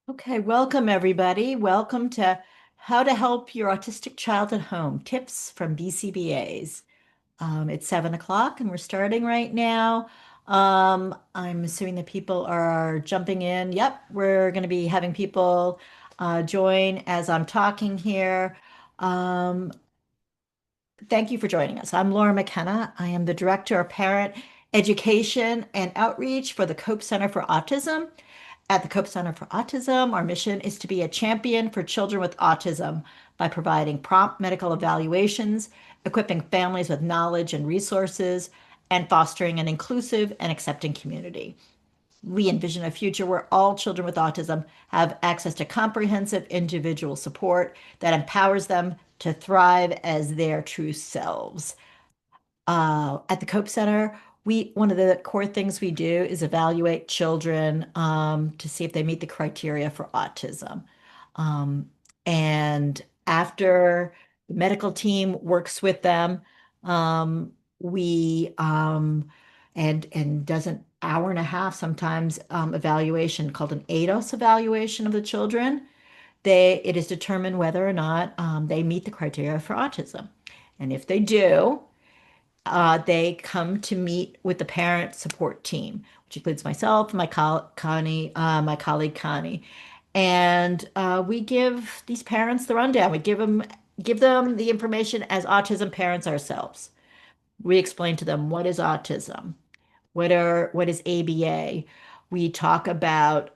Okay, welcome everybody. Welcome to How to Help Your Autistic Child at Home, Tips from BCBAs. It's 7 o'clock and we're starting right now. I'm assuming that people are jumping in. Yep, we're going to be having people join as I'm talking here. Um, Thank you for joining us. I'm Laura McKenna. I am the Director of Parent Education and Outreach for the Cope Center for Autism. At the Cope Center for Autism, our mission is to be a champion for children with autism by providing prompt medical evaluations, equipping families with knowledge and resources, and fostering an inclusive and accepting community. We envision a future where all children with autism have access to comprehensive individual support that empowers them to thrive as their true selves. At the Cope Center, we one of the core things we do is evaluate children to see if they meet the criteria for autism. Um, and after the medical team works with them, we and does an hour and a half sometimes evaluation called an ADOS evaluation of the children. It is determined whether or not they meet the criteria for autism. And if they do, they come to meet with the parent support team, which includes myself, my colleague Connie, and we give these parents the rundown. We give them the information as autism parents ourselves. We explain to them what is autism, what is ABA. We talk about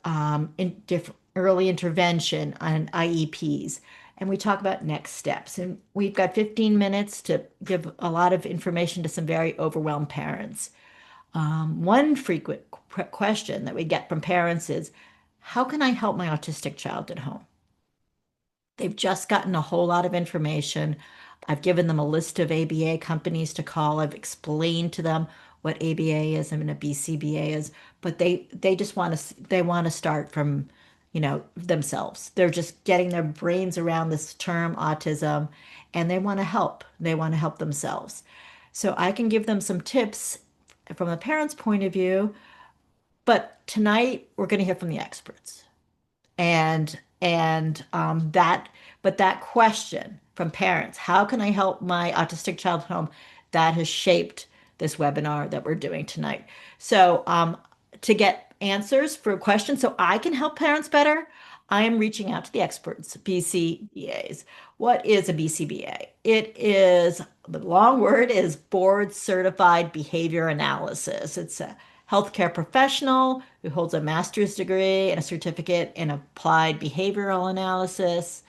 early intervention on IEPs, and we talk about next steps. And we've got 15 minutes to give a lot of information to some very overwhelmed parents. One frequent question that we get from parents is, how can I help my autistic child at home? They've just gotten a whole lot of information. I've given them a list of ABA companies to call. I've explained to them what ABA is and a BCBA is, but they just want to start from, themselves. They're just getting their brains around this term autism and they want to help. They want to help themselves. So I can give them some tips from a parent's point of view, but tonight we're going to hear from the experts and that question from parents, how can I help my autistic child at home, that has shaped this webinar that we're doing tonight. So to get answers for questions so I can help parents better, I am reaching out to the experts, BCBAs. What is a BCBA? The long word is Board Certified Behavior Analysis. It's a healthcare professional who holds a master's degree and a certificate in applied behavioral analysis.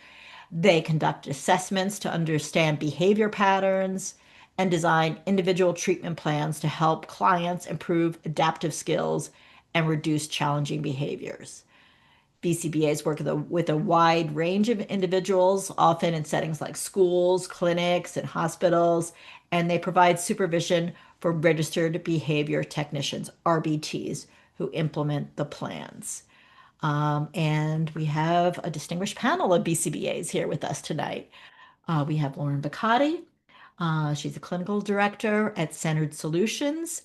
They conduct assessments to understand behavior patterns and design individual treatment plans to help clients improve adaptive skills and reduce challenging behaviors. BCBAs work with a wide range of individuals, often in settings like schools, clinics, and hospitals, and they provide supervision for registered behavior technicians, RBTs, who implement the plans. And we have a distinguished panel of BCBAs here with us tonight. We have Lauren Bacotti. She's a clinical director at Centered Solutions.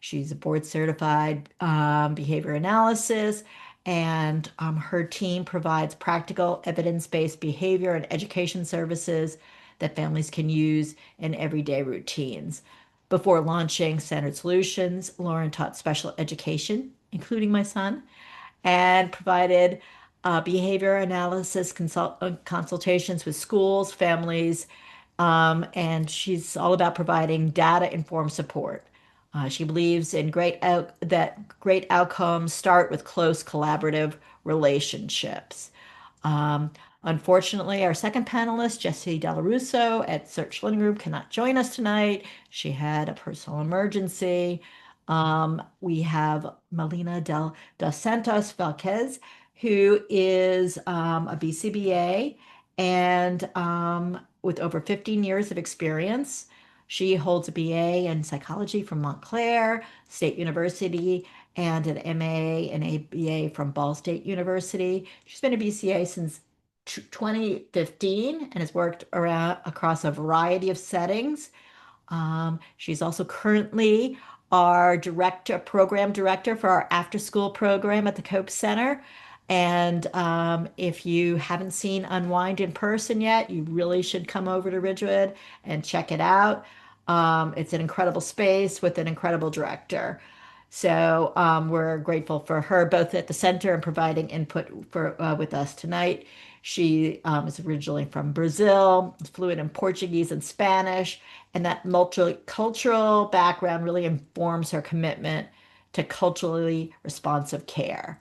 She's a board certified behavior analysis, and her team provides practical evidence-based behavior and education services that families can use in everyday routines. Before launching Centered Solutions, Lauren taught special education, including my son, and provided behavior analysis consultations with schools, families, and she's all about providing data-informed support. She believes in that great outcomes start with close collaborative relationships. Um, Unfortunately, our second panelist, Jessie Delarusso at Search Living Group, cannot join us tonight. She had a personal emergency. We have Melina dos Santos-Falquez, who is a BCBA and with over 15 years of experience. She holds a BA in psychology from Montclair State University and an MA and ABA from Ball State University. She's been a BCA since 2015 and has worked across a variety of settings. She's also currently our program director for our after school program at the Cope Center. And if you haven't seen Unwind in person yet, you really should come over to Ridgewood and check it out. It's an incredible space with an incredible director. So we're grateful for her both at the center and providing input for with us tonight. She is originally from Brazil, is fluent in Portuguese and Spanish, and that multicultural background really informs her commitment to culturally responsive care.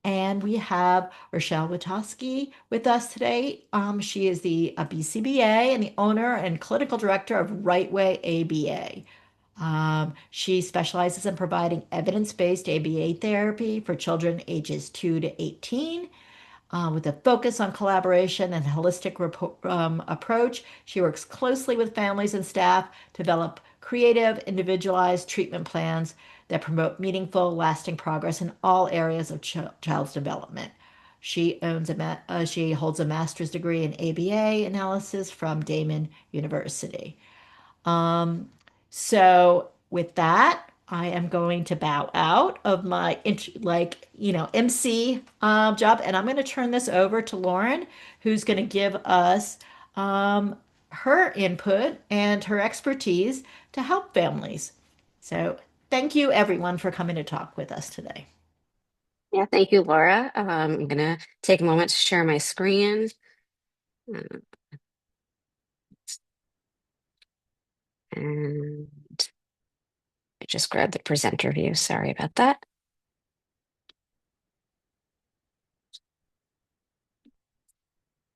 And we have Rachelle Wisotsky with us today. She is the BCBA and the owner and clinical director of RightWay ABA. She specializes in providing evidence-based ABA therapy for children ages 2 to 18 with a focus on collaboration and holistic approach. She works closely with families and staff to develop creative, individualized treatment plans that promote meaningful, lasting progress in all areas of child's development. She holds a master's degree in ABA analysis from Damon University. Um, so with that, I am going to bow out of my MC job, and I'm going to turn this over to Lauren, who's going to give us um, her input and her expertise to help families. So thank you, everyone, for coming to talk with us today. Yeah, thank you, Laura. I'm going to take a moment to share my screen. Uh, And I just grabbed the presenter view. Sorry about that.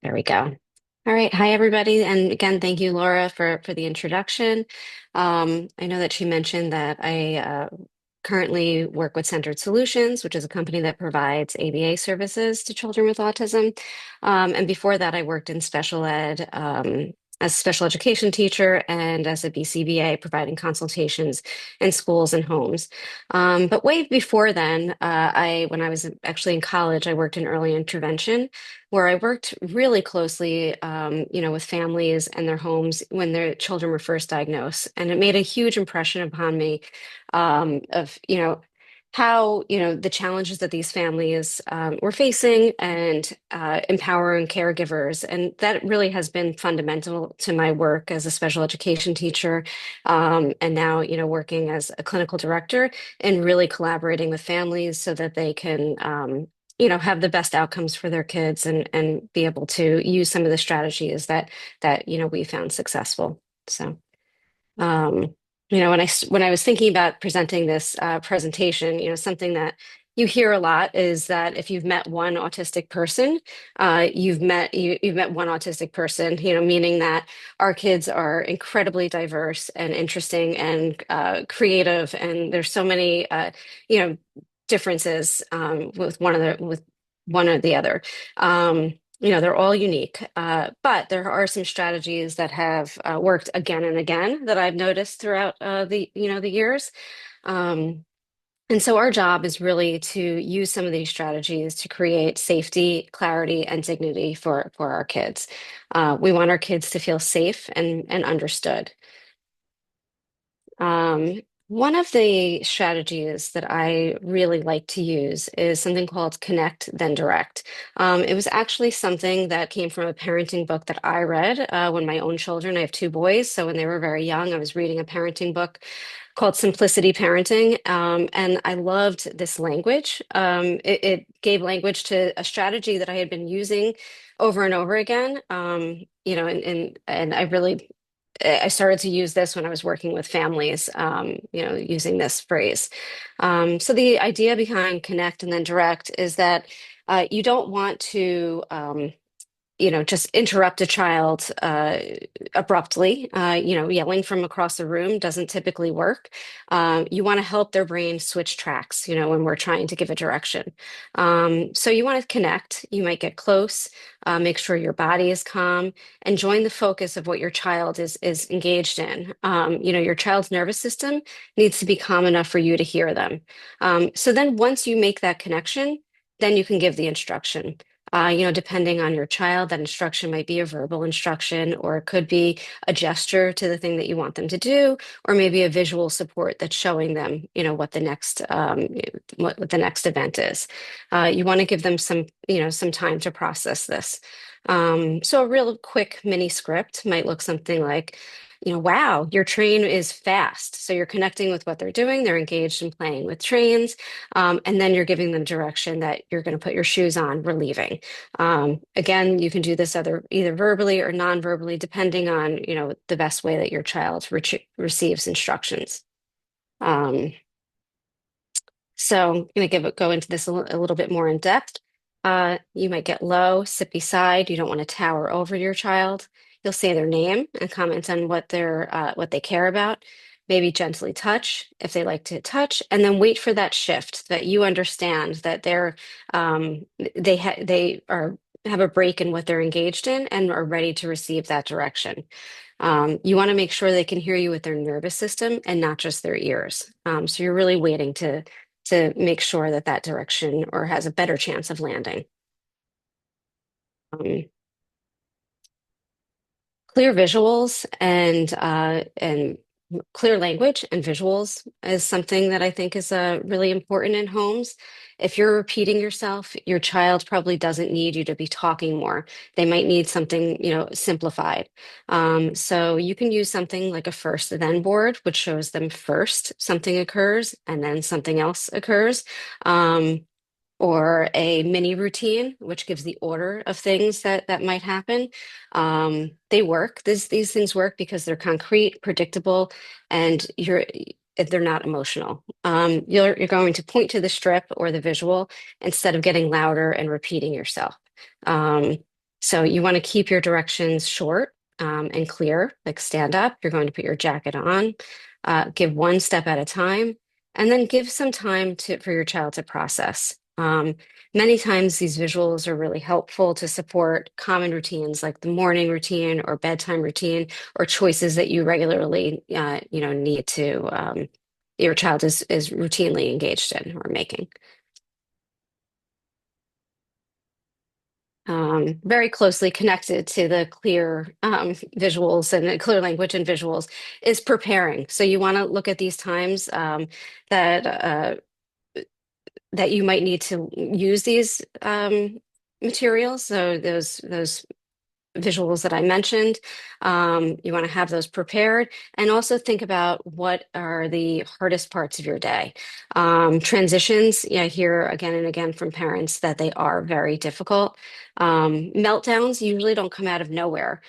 There we go. All right. Hi, everybody. And again, thank you, Laura, for the introduction. I know that she mentioned that I currently work with Centered Solutions, which is a company that provides ABA services to children with autism. And before that, I worked in special ed as a special education teacher and as a BCBA, providing consultations in schools and homes. But way before then, when I was actually in college, I worked in early intervention, where I worked really closely, with families and their homes when their children were first diagnosed, and it made a huge impression upon me of how the challenges that these families were facing and empowering caregivers, and that really has been fundamental to my work as a special education teacher, and now working as a clinical director and really collaborating with families so that they can have the best outcomes for their kids and be able to use some of the strategies that we found successful. So. Um, when I was thinking about presenting this presentation, something that you hear a lot is that if you've met one autistic person, you've met one autistic person. Meaning that our kids are incredibly diverse and interesting and creative, and there's so many you know differences with one or the other. They're all unique, but there are some strategies that have worked again and again that I've noticed throughout the years. Um, and so our job is really to use some of these strategies to create safety, clarity, and dignity for our kids. We want our kids to feel safe and understood. Um, One of the strategies that I really like to use is something called Connect, then Direct. It was actually something that came from a parenting book that I read when my own children, I have two boys, so when they were very young, I was reading a parenting book called Simplicity Parenting, and I loved this language. It gave language to a strategy that I had been using over and over again. And I started to use this when I was working with families, using this phrase. So the idea behind connect and then direct is that you don't want to just interrupt a child abruptly. Yelling from across the room doesn't typically work. You want to help their brain switch tracks, when we're trying to give a direction. So you want to connect. You might get close, make sure your body is calm, and join the focus of what your child is engaged in. Your child's nervous system needs to be calm enough for you to hear them. So then once you make that connection, then you can give the instruction. Depending on your child, that instruction might be a verbal instruction, or it could be a gesture to the thing that you want them to do, or maybe a visual support that's showing them, what the next event is. You want to give them some time to process this. So a real quick mini script might look something like, wow, your train is fast. So you're connecting with what they're doing. They're engaged in playing with trains. And then you're giving them direction that you're going to put your shoes on, we're leaving. Again, you can do this either verbally or non-verbally, depending on, the best way that your child receives instructions. Um, so I'm going to go into this a little bit more in depth. You might get low, sit beside. You don't want to tower over your child. You'll say their name and comment on what they care about. Maybe gently touch if they like to touch, and then wait for that shift that you understand that they are have a break in what they're engaged in and are ready to receive that direction. You want to make sure they can hear you with their nervous system and not just their ears. So you're really waiting to make sure that that direction or has a better chance of landing. Um, Clear visuals and clear language and visuals is something that I think is really important in homes. If you're repeating yourself, your child probably doesn't need you to be talking more. They might need something, simplified. So you can use something like a first then board, which shows them first something occurs and then something else occurs. Or a mini routine, which gives the order of things that might happen. They work. These things work because they're concrete, predictable, and they're not emotional. You're going to point to the strip or the visual instead of getting louder and repeating yourself. Um, so you want to keep your directions short and clear, like stand up. You're going to put your jacket on, give one step at a time, and then give some time for your child to process. Many times these visuals are really helpful to support common routines like the morning routine or bedtime routine or choices that you regularly, need your child is routinely engaged in or making. Very closely connected to the clear visuals and the clear language and visuals is preparing. So you want to look at these times that that you might need to use these materials. So those visuals that I mentioned, you want to have those prepared and also think about what are the hardest parts of your day. Transitions, I hear again and again from parents that they are very difficult. Meltdowns usually don't come out of nowhere.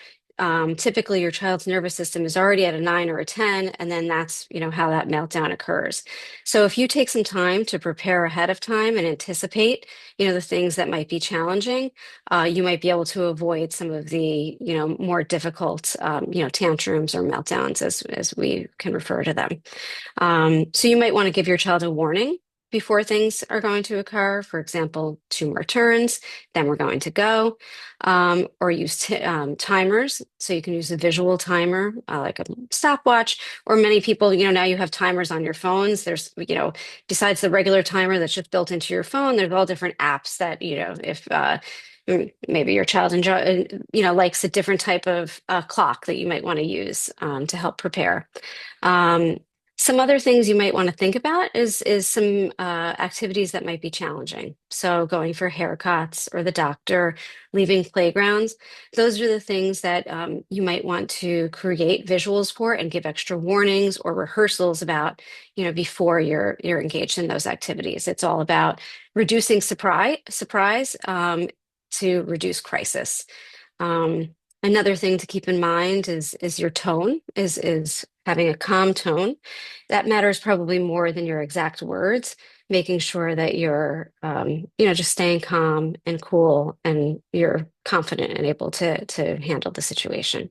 Typically, your child's nervous system is already at a 9 or a 10, and then that's, how that meltdown occurs. So if you take some time to prepare ahead of time and anticipate, the things that might be challenging, you might be able to avoid some of the, more difficult, tantrums or meltdowns as we can refer to them. So you might want to give your child a warning before things are going to occur. For example, 2 more turns, then we're going to go. Or use timers. So you can use a visual timer, like a stopwatch, or many people, now you have timers on your phones. There's, besides the regular timer that's just built into your phone, there's all different apps that, if maybe your child likes a different type of clock that you might want to use to help prepare. Um, some other things you might want to think about is some activities that might be challenging. So going for haircuts or the doctor, leaving playgrounds. Those are the things that you might want to create visuals for and give extra warnings or rehearsals about, before you're engaged in those activities. It's all about reducing surprise to reduce crisis. Um, Another thing to keep in mind is your tone is having a calm tone. That matters probably more than your exact words, making sure that you're just staying calm and cool and you're confident and able to handle the situation.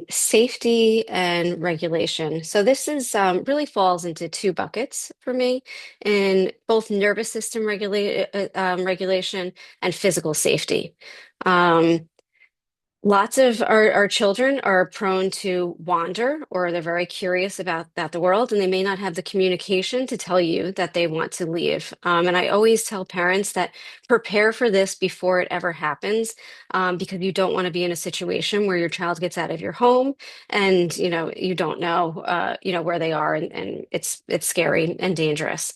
Safety and regulation. So this is really falls into two buckets for me in both nervous system regulation and physical safety. Um, Lots of our children are prone to wander, or they're very curious about the world, and they may not have the communication to tell you that they want to leave. And I always tell parents that prepare for this before it ever happens, because you don't want to be in a situation where your child gets out of your home and you don't know where they are, and it's scary and dangerous.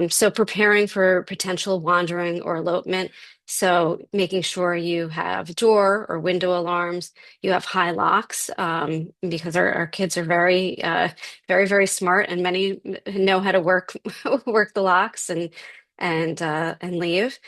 So preparing for potential wandering or elopement. So making sure you have door or window alarms, you have high locks, because our kids are very, very smart, and many know how to work work the locks and leave.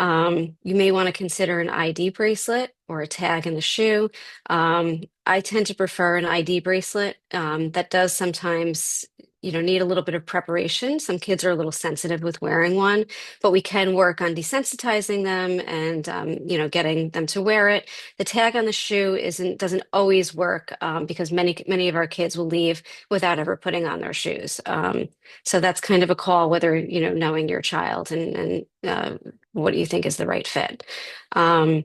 You may want to consider an ID bracelet or a tag in the shoe. I tend to prefer an ID bracelet. That does sometimes, need a little bit of preparation. Some kids are a little sensitive with wearing one, but we can work on desensitizing them and, getting them to wear it. The tag on the shoe doesn't always work, because many of our kids will leave without ever putting on their shoes. So that's kind of a call, whether, knowing your child and what do you think is the right fit. Um,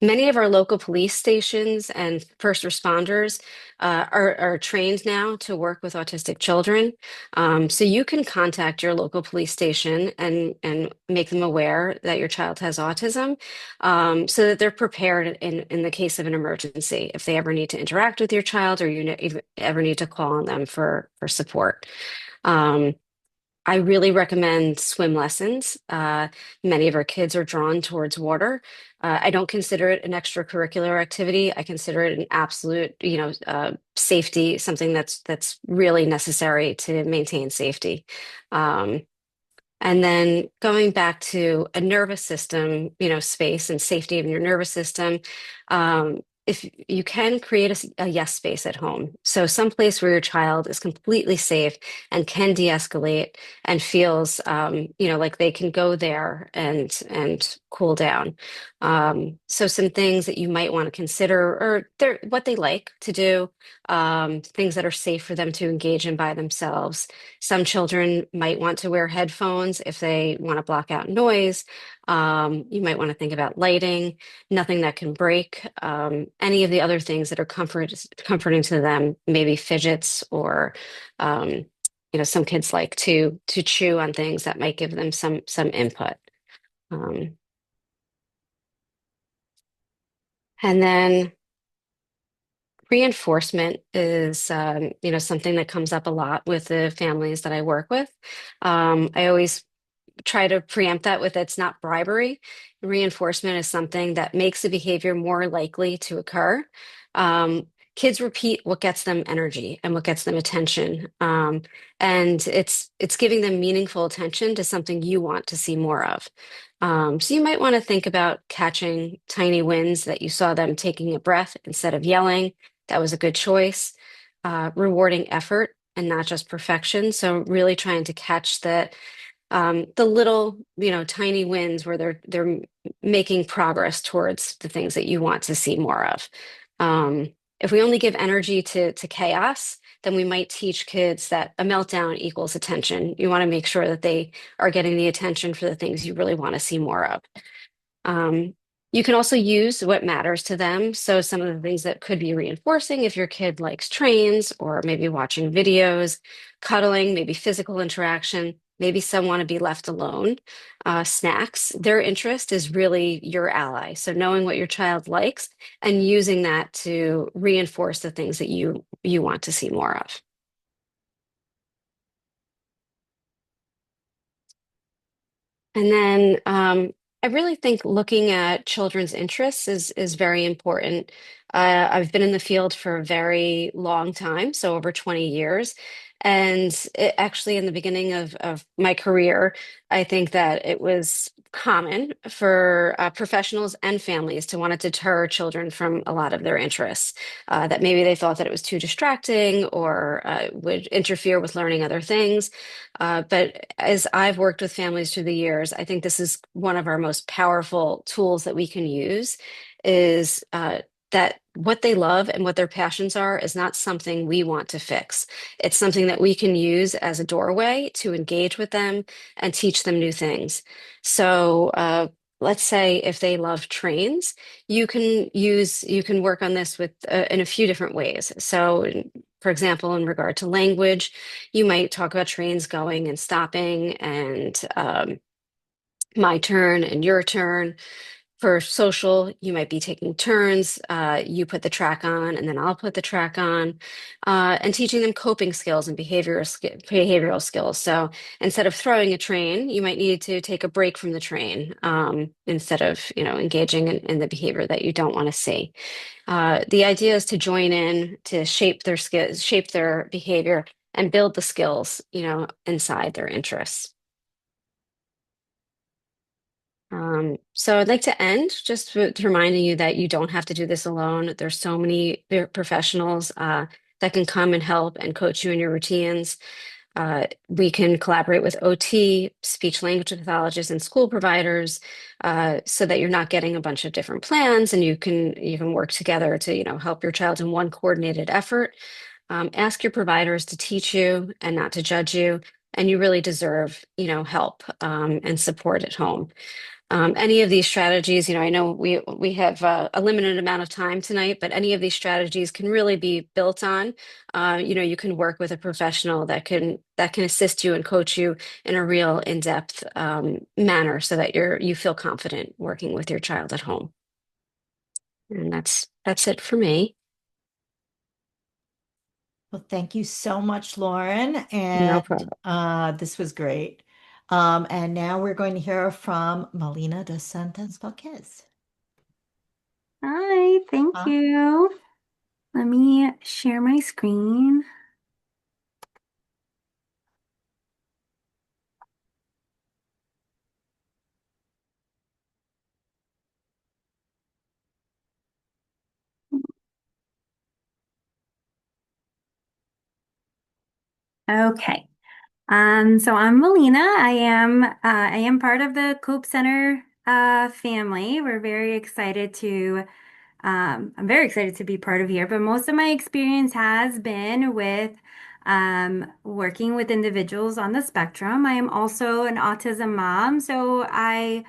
Many of our local police stations and first responders are trained now to work with autistic children. So you can contact your local police station and make them aware that your child has autism, so that they're prepared in the case of an emergency, if they ever need to interact with your child, or ever need to call on them for support. Um, I really recommend swim lessons. Many of our kids are drawn towards water. I don't consider it an extracurricular activity. I consider it an absolute, safety, something that's really necessary to maintain safety. Um, and then going back to a nervous system, space and safety of your nervous system. If you can create a yes space at home, so some place where your child is completely safe and can de-escalate and feels, like they can go there and cool down. So some things that you might want to consider, or what they like to do, things that are safe for them to engage in by themselves. Some children might want to wear headphones if they want to block out noise. You might want to think about lighting, nothing that can break. Any of the other things that are comforting to them, maybe fidgets, or um, some kids like to chew on things that might give them some input. Um, and then reinforcement is, something that comes up a lot with the families that I work with. I always try to preempt that with, it's not bribery. Reinforcement is something that makes the behavior more likely to occur. Um, Kids repeat what gets them energy and what gets them attention. And it's giving them meaningful attention to something you want to see more of. So you might want to think about catching tiny wins, that you saw them taking a breath instead of yelling. That was a good choice. Rewarding effort and not just perfection. So really trying to catch the little, tiny wins where they're making progress towards the things that you want to see more of. If we only give energy to chaos, then we might teach kids that a meltdown equals attention. You want to make sure that they are getting the attention for the things you really want to see more of. Um, you can also use what matters to them. So some of the things that could be reinforcing, if your kid likes trains or maybe watching videos, cuddling, maybe physical interaction, maybe some want to be left alone. Snacks, their interest is really your ally. So knowing what your child likes and using that to reinforce the things that you want to see more of. And then I really think looking at children's interests is very important. I've been in the field for a very long time, so over 20 years. And actually, in the beginning of my career, I think that it was common for professionals and families to want to deter children from a lot of their interests, that maybe they thought that it was too distracting, or would interfere with learning other things. But as I've worked with families through the years, I think this is one of our most powerful tools that we can use, is that what they love and what their passions are is not something we want to fix. It's something that we can use as a doorway to engage with them and teach them new things. So let's say if they love trains, you can work on this with in a few different ways. So, for example, in regard to language, you might talk about trains going and stopping and my turn and your turn. For social, you might be taking turns. You put the track on, and then I'll put the track on, and teaching them coping skills and behavioral skills. So instead of throwing a train, you might need to take a break from the train instead of, engaging in the behavior that you don't want to see. The idea is to join in to shape their skills, shape their behavior, and build the skills, inside their interests. So I'd like to end just with reminding you that you don't have to do this alone. There's so many professionals that can come and help and coach you in your routines. We can collaborate with OT, speech language pathologists, and school providers, so that you're not getting a bunch of different plans, and you can work together to help your child in one coordinated effort. Ask your providers to teach you and not to judge you, and you really deserve help and support at home. Any of these strategies, I know we have a limited amount of time tonight, but any of these strategies can really be built on. You can work with a professional that can assist you and coach you in a real in-depth manner, so that you feel confident working with your child at home. And that's it for me. Well, thank you so much, Lauren. No And problem. this was great. And now we're going to hear from Melina de Santos-Falquez. Hi, thank Huh? you. Let me share my screen. Okay. So I'm Melina. I am part of the Cope Center family. I'm very excited to be part of here, but most of my experience has been with working with individuals on the spectrum. I am also an autism mom, so I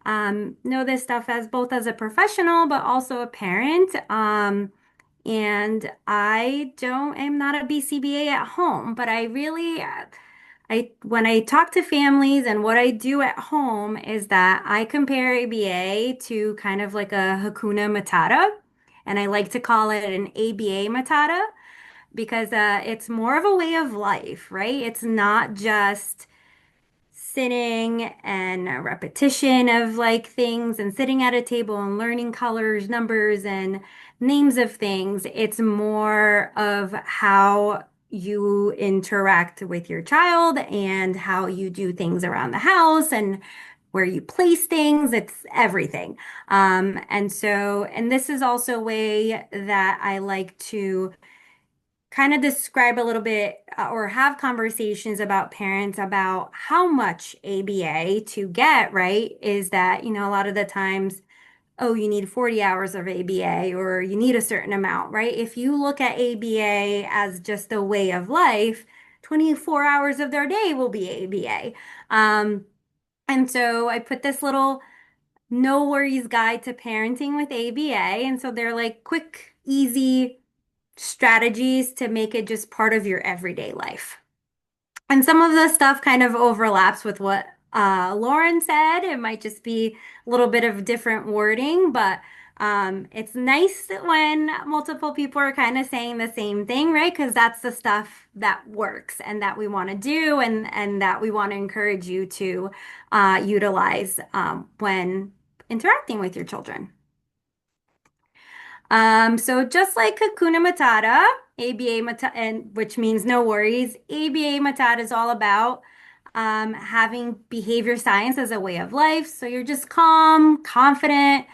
know this stuff as both as a professional, but also a parent. And am not a BCBA at home, but when I talk to families and what I do at home is that I compare ABA to kind of like a Hakuna Matata. And I like to call it an ABA Matata because it's more of a way of life, right? It's not just sitting and a repetition of like things and sitting at a table and learning colors, numbers, and names of things. It's more of how you interact with your child and how you do things around the house and where you place things. It's everything. And this is also a way that I like to kind of describe a little bit or have conversations about parents about how much ABA to get, right? Is that, a lot of the times, oh, you need 40 hours of ABA or you need a certain amount, right? If you look at ABA as just a way of life, 24 hours of their day will be ABA. And so I put this little no worries guide to parenting with ABA. And so they're like quick, easy strategies to make it just part of your everyday life. And some of the stuff kind of overlaps with what Lauren said. It might just be a little bit of different wording, but it's nice when multiple people are kind of saying the same thing, right? Because that's the stuff that works and that we want to do and that we want to encourage you to utilize when interacting with your children. So just like Hakuna Matata, ABA Matata, and which means no worries, ABA Matata is all about having behavior science as a way of life. So you're just calm, confident,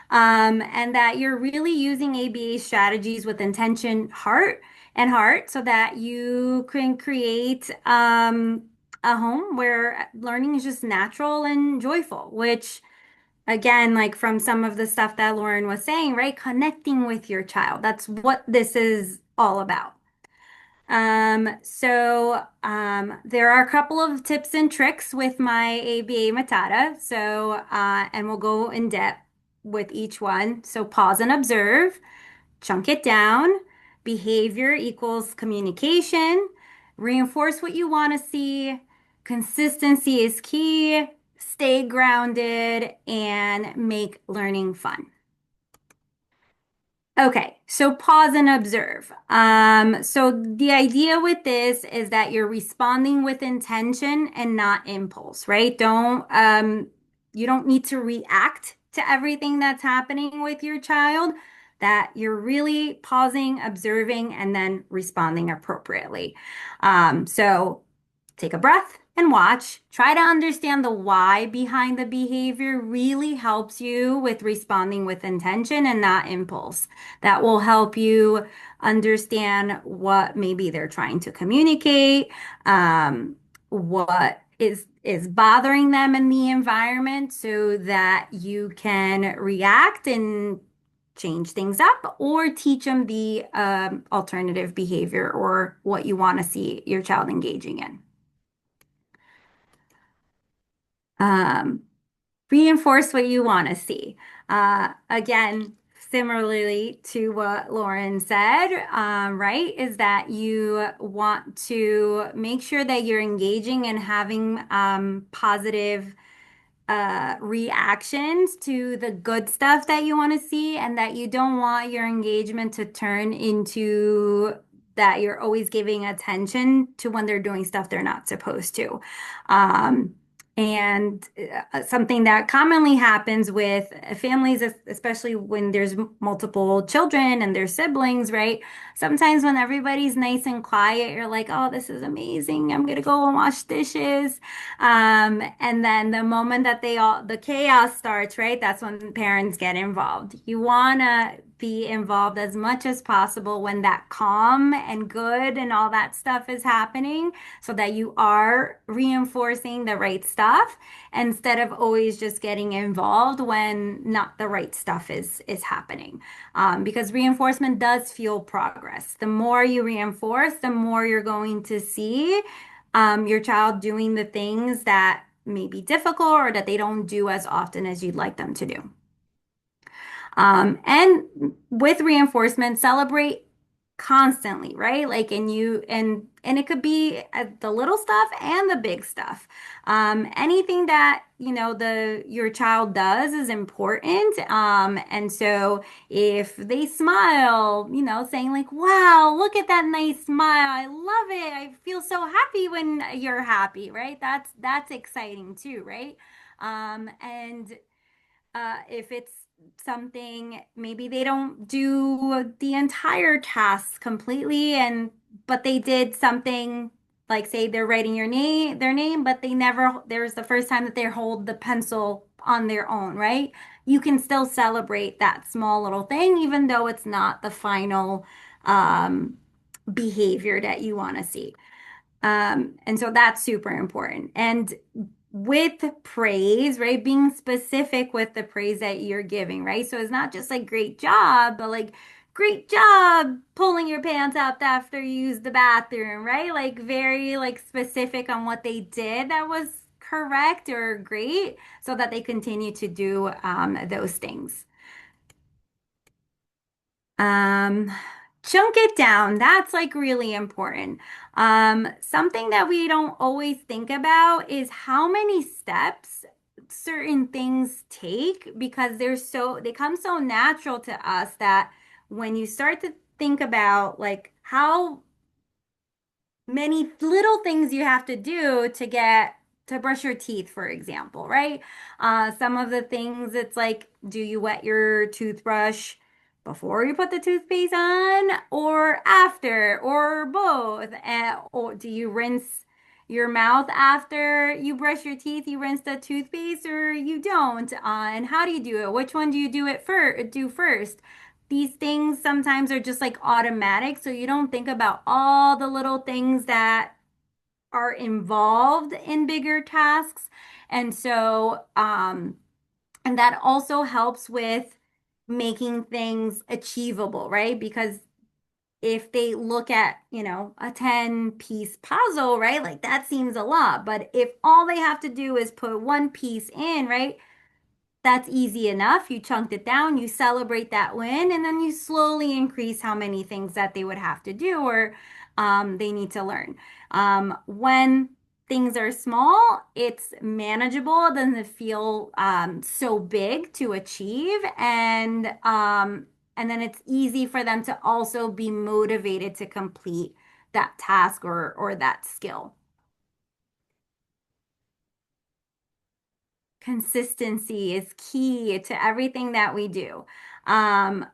and that you're really using ABA strategies with intention, heart, so that you can create a home where learning is just natural and joyful, which again, like from some of the stuff that Lauren was saying, right? Connecting with your child. That's what this is all about. There are a couple of tips and tricks with my ABA Matata. And we'll go in depth with each one. So pause and observe, chunk it down. Behavior equals communication. Reinforce what you want to see. Consistency is key. Stay grounded and make learning fun. Okay, so pause and observe. So the idea with this is that you're responding with intention and not impulse, right? You don't need to react to everything that's happening with your child, that you're really pausing, observing, and then responding appropriately. So take a breath and watch. Try to understand the why behind the behavior really helps you with responding with intention and not impulse. That will help you understand what maybe they're trying to communicate, what is bothering them in the environment so that you can react and change things up or teach them the alternative behavior or what you want to see your child engaging in. Um, Reinforce what you want to see. Again, similarly to what Lauren said, right, is that you want to make sure that you're engaging and having positive reactions to the good stuff that you want to see, and that you don't want your engagement to turn into that you're always giving attention to when they're doing stuff they're not supposed to. Um, and something that commonly happens with families, especially when there's multiple children and their siblings, right? Sometimes when everybody's nice and quiet, you're like, oh, this is amazing. I'm gonna go and wash dishes. And then the moment that the chaos starts, right? That's when parents get involved. You want to be involved as much as possible when that calm and good and all that stuff is happening so that you are reinforcing the right stuff instead of always just getting involved when not the right stuff is happening. Because reinforcement does fuel progress. The more you reinforce, the more you're going to see your child doing the things that may be difficult or that they don't do as often as you'd like them to do. And with reinforcement, celebrate constantly, right? Like, and it could be the little stuff and the big stuff. Anything that, your child does is important. And so if they smile, saying like, wow, look at that nice smile. I love it. I feel so happy when you're happy, right? That's exciting too, right? And if it's something, maybe they don't do the entire task completely, but they did something like, say they're writing their name, but there's the first time that they hold the pencil on their own, right? You can still celebrate that small little thing, even though it's not the final behavior that you want to see. And so that's super important. And with praise, right? Being specific with the praise that you're giving, right? So it's not just like great job, but like great job pulling your pants up after you use the bathroom, right? Like very like specific on what they did that was correct or great so that they continue to do those things. Um, Chunk it down. That's like really important. Something that we don't always think about is how many steps certain things take because they come so natural to us that when you start to think about like how many little things you have to do to brush your teeth, for example, right? Some of the things it's like, do you wet your toothbrush before you put the toothpaste on or after or both? Or do you rinse your mouth after you brush your teeth? You rinse the toothpaste or you don't? And how do you do it? Which one do you do first? These things sometimes are just like automatic, so you don't think about all the little things that are involved in bigger tasks. And so, and that also helps with making things achievable, right? Because if they look at, a 10-piece puzzle, right? Like that seems a lot. But if all they have to do is put one piece in, right? That's easy enough. You chunked it down, you celebrate that win, and then you slowly increase how many things that they would have to do or they need to learn. When things are small, it's manageable. It doesn't feel so big to achieve, and then it's easy for them to also be motivated to complete that task or that skill. Consistency is key to everything that we do. Um,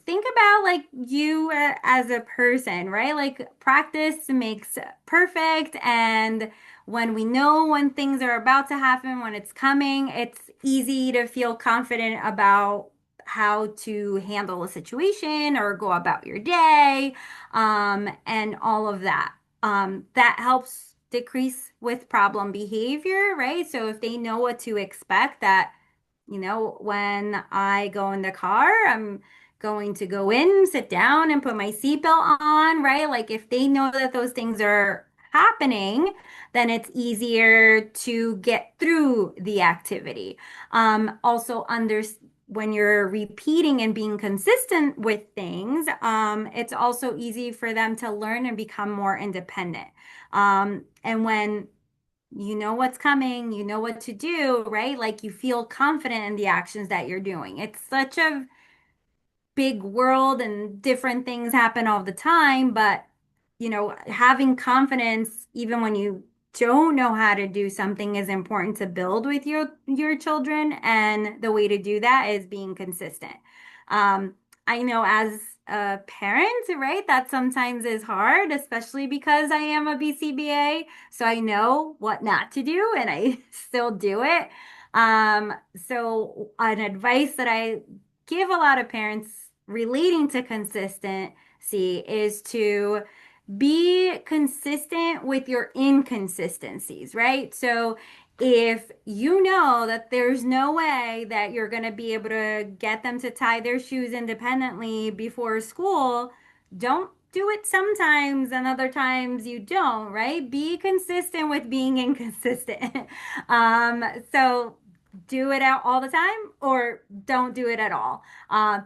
think about like you as a person, right? Like practice makes perfect. And when we know when things are about to happen, when it's coming, it's easy to feel confident about how to handle a situation or go about your day, and all of that. That helps decrease with problem behavior, right? So if they know what to expect, that when I go in the car, I'm going to go in, sit down, and put my seatbelt on, right? Like if they know that those things are happening, then it's easier to get through the activity. Also, when you're repeating and being consistent with things, it's also easy for them to learn and become more independent. And when you know what's coming, you know what to do, right? Like you feel confident in the actions that you're doing. It's such a big world and different things happen all the time, but having confidence even when you don't know how to do something is important to build with your children, and the way to do that is being consistent. Um, I know as a parent, right, that sometimes is hard, especially because I am a BCBA, so I know what not to do and I still do it. So an advice that I give a lot of parents relating to consistency is to be consistent with your inconsistencies, right? So if you know that there's no way that you're going to be able to get them to tie their shoes independently before school, don't do it sometimes and other times you don't, right? Be consistent with being inconsistent. So do it out all the time or don't do it at all.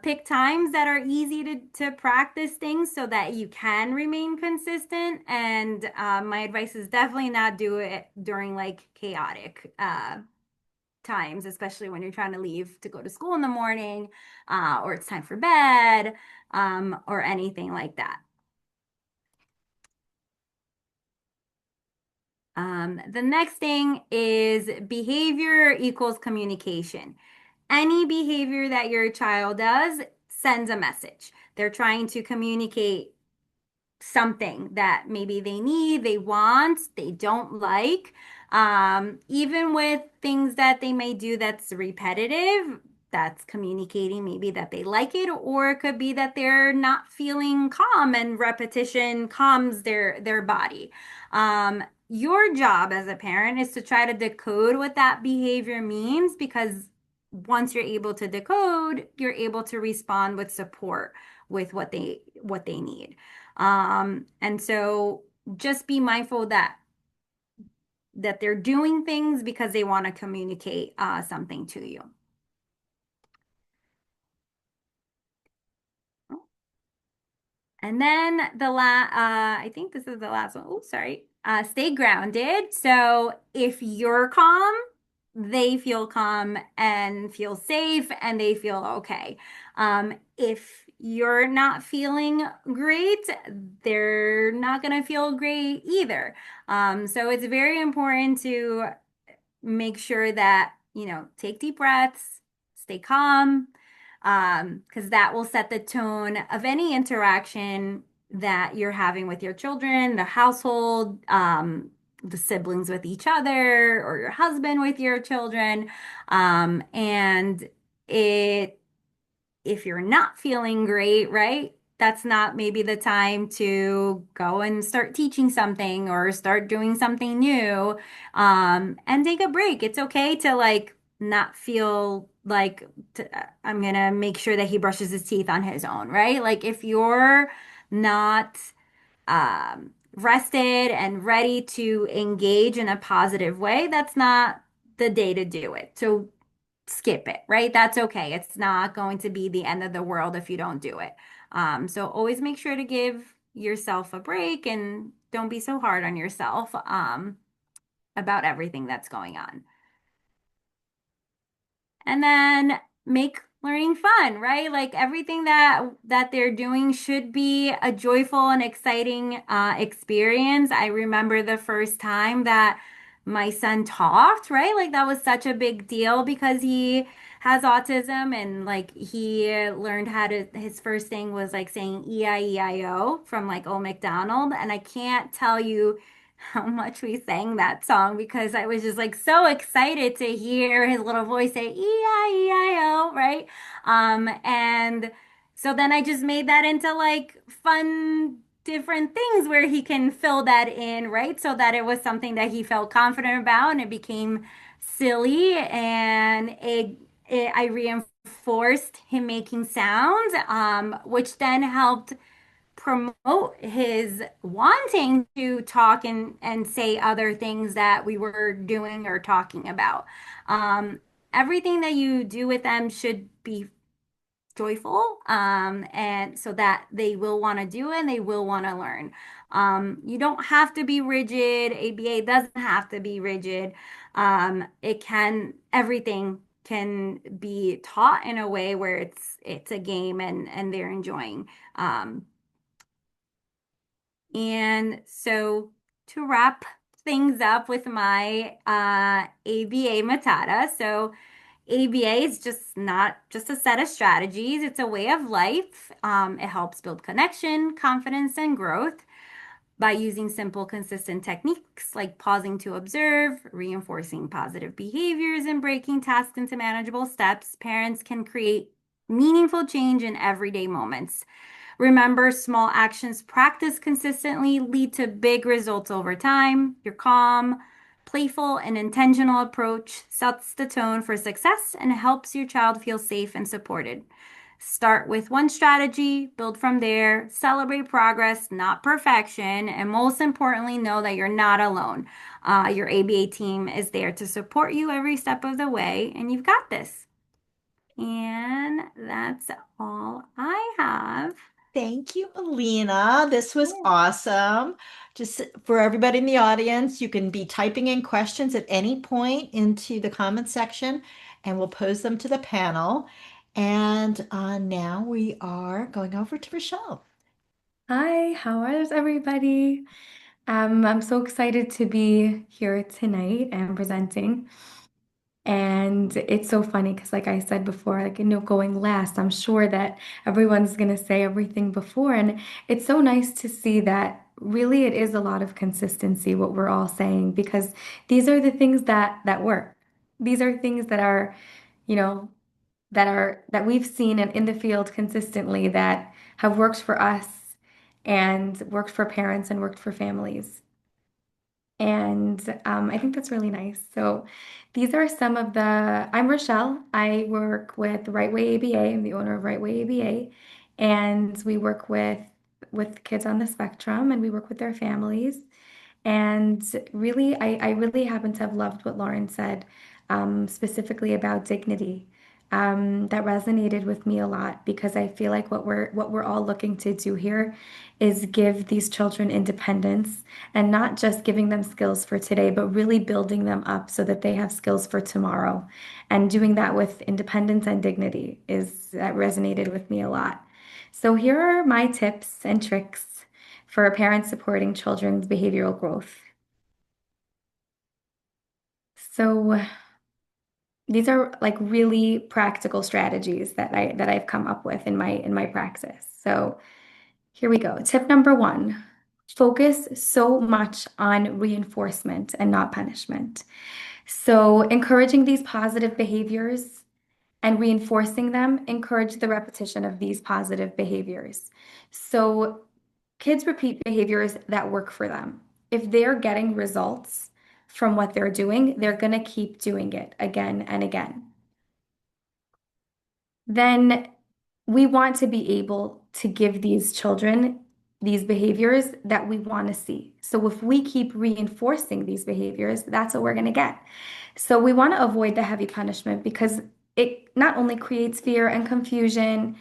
Pick times that are easy to practice things so that you can remain consistent. And my advice is definitely not do it during like chaotic times, especially when you're trying to leave to go to school in the morning, or it's time for bed, or anything like that. The next thing is behavior equals communication. Any behavior that your child does sends a message. They're trying to communicate something that maybe they need, they want, they don't like. Even with things that they may do that's repetitive, that's communicating maybe that they like it, or it could be that they're not feeling calm and repetition calms their body. Your job as a parent is to try to decode what that behavior means, because once you're able to decode, you're able to respond with support with what they need. And so just be mindful that they're doing things because they want to communicate something to you. And then I think this is the last one. Oh, sorry. Stay grounded. So if you're calm, they feel calm and feel safe and they feel okay. If you're not feeling great, they're not going to feel great either. So it's very important to make sure that, take deep breaths, stay calm, because that will set the tone of any interaction that you're having with your children, the household, the siblings with each other, or your husband with your children. And it if you're not feeling great, right? That's not maybe the time to go and start teaching something or start doing something new. And take a break. It's okay to like not feel like I'm gonna make sure that he brushes his teeth on his own, right? Like if you're not rested and ready to engage in a positive way, that's not the day to do it. So skip it, right? That's okay. It's not going to be the end of the world if you don't do it. So always make sure to give yourself a break and don't be so hard on yourself about everything that's going on. And then make learning fun, right? Like everything that they're doing should be a joyful and exciting experience. I remember the first time that my son talked, right? Like that was such a big deal because he has autism and like he learned how to his first thing was like saying E-I-E-I-O from like Old MacDonald, and I can't tell you how much we sang that song because I was just like so excited to hear his little voice say E-I-E-I-O, right? And so then I just made that into like fun different things where he can fill that in, right? So that it was something that he felt confident about and it became silly and I reinforced him making sounds, which then helped promote his wanting to talk and say other things that we were doing or talking about. Everything that you do with them should be joyful, and so that they will want to do and they will want to learn. You don't have to be rigid. ABA doesn't have to be rigid. Everything can be taught in a way where it's a game and they're enjoying. And so to wrap things up with my ABA Matata. So ABA is just not just a set of strategies, it's a way of life. It helps build connection, confidence, and growth by using simple, consistent techniques like pausing to observe, reinforcing positive behaviors, and breaking tasks into manageable steps. Parents can create meaningful change in everyday moments. Remember, small actions practiced consistently lead to big results over time. Your calm, playful, and intentional approach sets the tone for success and helps your child feel safe and supported. Start with one strategy, build from there, celebrate progress, not perfection, and most importantly, know that you're not alone. Your ABA team is there to support you every step of the way, and you've got this. And that's all I have. Thank you, Melina. This was Yeah. awesome. Just for everybody in the audience, you can be typing in questions at any point into the comment section and we'll pose them to the panel. And now we are going over to Rochelle. Hi, how is everybody? I'm so excited to be here tonight and presenting. And it's so funny because, like I said before, like, going last, I'm sure that everyone's going to say everything before. And it's so nice to see that really it is a lot of consistency, what we're all saying, because these are the things that work. These are things that are, you know, that we've seen in the field consistently that have worked for us and worked for parents and worked for families. And I think that's really nice. So these are some of I'm Rochelle. I work with RightWay ABA. I'm the owner of RightWay ABA. And we work with kids on the spectrum and we work with their families. And really, I really happen to have loved what Lauren said, specifically about dignity. That resonated with me a lot because I feel like what we're all looking to do here is give these children independence and not just giving them skills for today, but really building them up so that they have skills for tomorrow. And doing that with independence and dignity is that resonated with me a lot. So here are my tips and tricks for parents supporting children's behavioral growth. So these are like really practical strategies that I've come up with in my praxis. So here we go. Tip number one, focus so much on reinforcement and not punishment. So encouraging these positive behaviors and reinforcing them encourage the repetition of these positive behaviors. So kids repeat behaviors that work for them. If they're getting results from what they're doing, they're going to keep doing it again and again. Then we want to be able to give these children these behaviors that we want to see. So if we keep reinforcing these behaviors, that's what we're going to get. So we want to avoid the heavy punishment because it not only creates fear and confusion,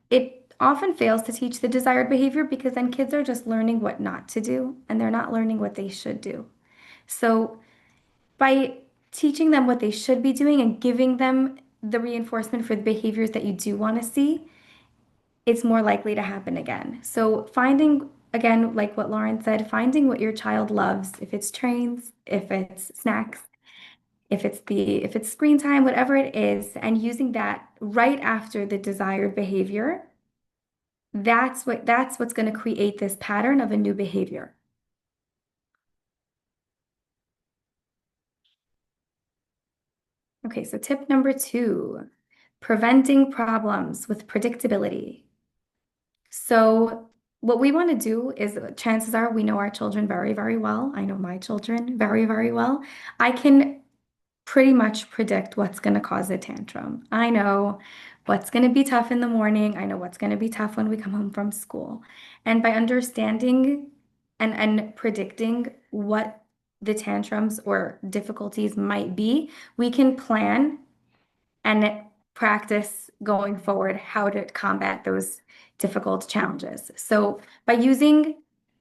it often fails to teach the desired behavior because then kids are just learning what not to do and they're not learning what they should do. So by teaching them what they should be doing and giving them the reinforcement for the behaviors that you do want to see, it's more likely to happen again. So finding, again, like what Lauren said, finding what your child loves, if it's trains, if it's snacks, if it's screen time, whatever it is, and using that right after the desired behavior, that's what's going to create this pattern of a new behavior. Okay, so tip number 2, preventing problems with predictability. So what we want to do is chances are we know our children very, very well. I know my children very, very well. I can pretty much predict what's going to cause a tantrum. I know what's going to be tough in the morning. I know what's going to be tough when we come home from school. And by understanding and predicting what the tantrums or difficulties might be, we can plan and practice going forward how to combat those difficult challenges. So by using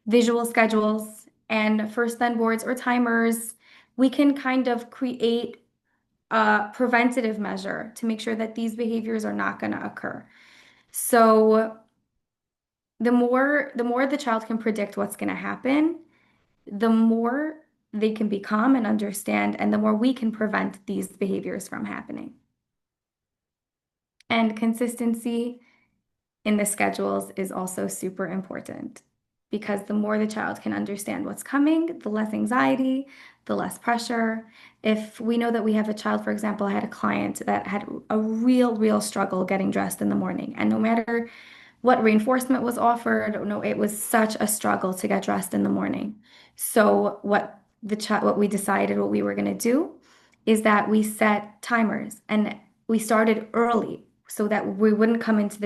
visual schedules and first then boards or timers, we can kind of create a preventative measure to make sure that these behaviors are not going to occur. So the more the child can predict what's going to happen, the more they can be calm and understand, and the more we can prevent these behaviors from happening. And consistency in the schedules is also super important because the more the child can understand what's coming, the less anxiety, the less pressure. If we know that we have a child, for example, I had a client that had a real struggle getting dressed in the morning, and no matter what reinforcement was offered, no, it was such a struggle to get dressed in the morning. So what we decided what we were going to do is that we set timers and we started early so that we wouldn't come into